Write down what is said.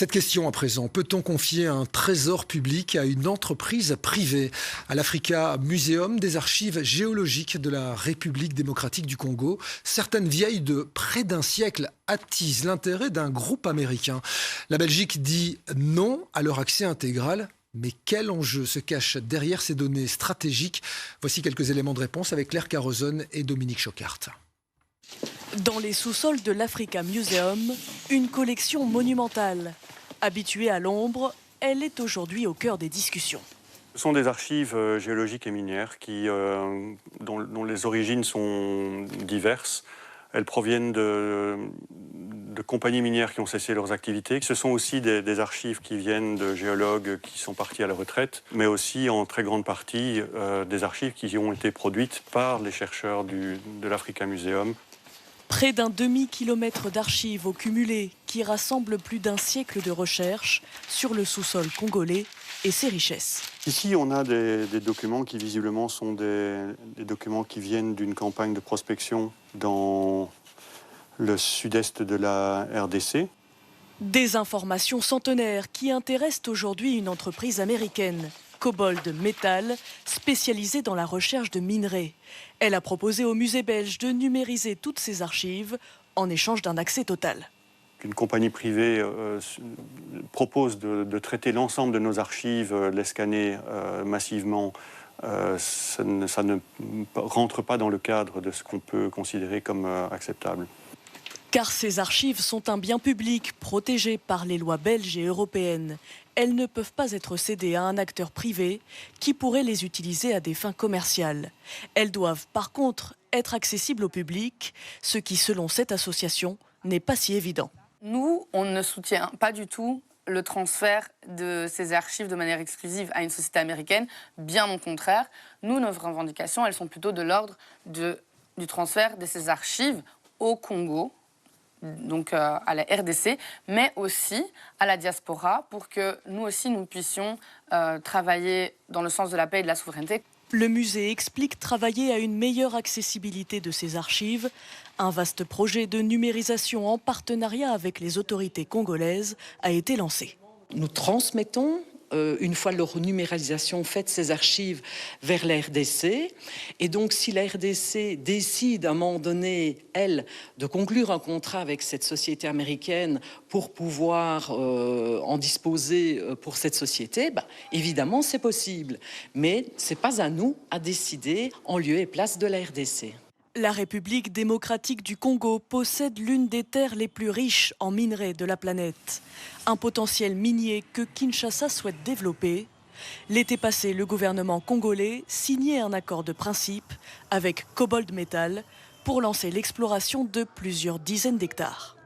Cette question à présent, peut-on confier un trésor public à une entreprise privée? À l'Africa Museum des archives géologiques de la République démocratique du Congo, certaines vieilles de près d'un siècle attisent l'intérêt d'un groupe américain. La Belgique dit non à leur accès intégral. Mais quel enjeu se cache derrière ces données stratégiques? Voici quelques éléments de réponse avec Claire Carozone et Dominique Choquart. Dans les sous-sols de l'Africa Museum, une collection monumentale. Habituée à l'ombre, elle est aujourd'hui au cœur des discussions. Ce sont des archives géologiques et minières dont les origines sont diverses. Elles proviennent de compagnies minières qui ont cessé leurs activités. Ce sont aussi des archives qui viennent de géologues qui sont partis à la retraite, mais aussi en très grande partie des archives qui ont été produites par les chercheurs de l'Africa Museum. Près d'un demi-kilomètre d'archives au cumulé qui rassemblent plus d'un siècle de recherche sur le sous-sol congolais et ses richesses. Ici, on a des documents qui visiblement sont des documents qui viennent d'une campagne de prospection dans le sud-est de la RDC. Des informations centenaires qui intéressent aujourd'hui une entreprise américaine, Cobalt Metal, spécialisée dans la recherche de minerais. Elle a proposé au musée belge de numériser toutes ses archives en échange d'un accès total. Une compagnie privée propose de traiter l'ensemble de nos archives, les scanner massivement. Ça ne rentre pas dans le cadre de ce qu'on peut considérer comme acceptable. Car ces archives sont un bien public protégé par les lois belges et européennes. Elles ne peuvent pas être cédées à un acteur privé qui pourrait les utiliser à des fins commerciales. Elles doivent par contre être accessibles au public, ce qui, selon cette association, n'est pas si évident. Nous, on ne soutient pas du tout le transfert de ces archives de manière exclusive à une société américaine. Bien au contraire, nous, nos revendications, elles sont plutôt de l'ordre du transfert de ces archives au Congo, donc à la RDC, mais aussi à la diaspora pour que nous aussi nous puissions travailler dans le sens de la paix et de la souveraineté. Le musée explique travailler à une meilleure accessibilité de ces archives. Un vaste projet de numérisation en partenariat avec les autorités congolaises a été lancé. Nous transmettons, une fois leur numérisation faite, ces archives vers la RDC. Et donc, si la RDC décide à un moment donné, elle, de conclure un contrat avec cette société américaine pour pouvoir en disposer pour cette société, évidemment, c'est possible. Mais ce n'est pas à nous à décider en lieu et place de la RDC. La République démocratique du Congo possède l'une des terres les plus riches en minerais de la planète. Un potentiel minier que Kinshasa souhaite développer. L'été passé, le gouvernement congolais signait un accord de principe avec Cobalt Metal pour lancer l'exploration de plusieurs dizaines d'hectares.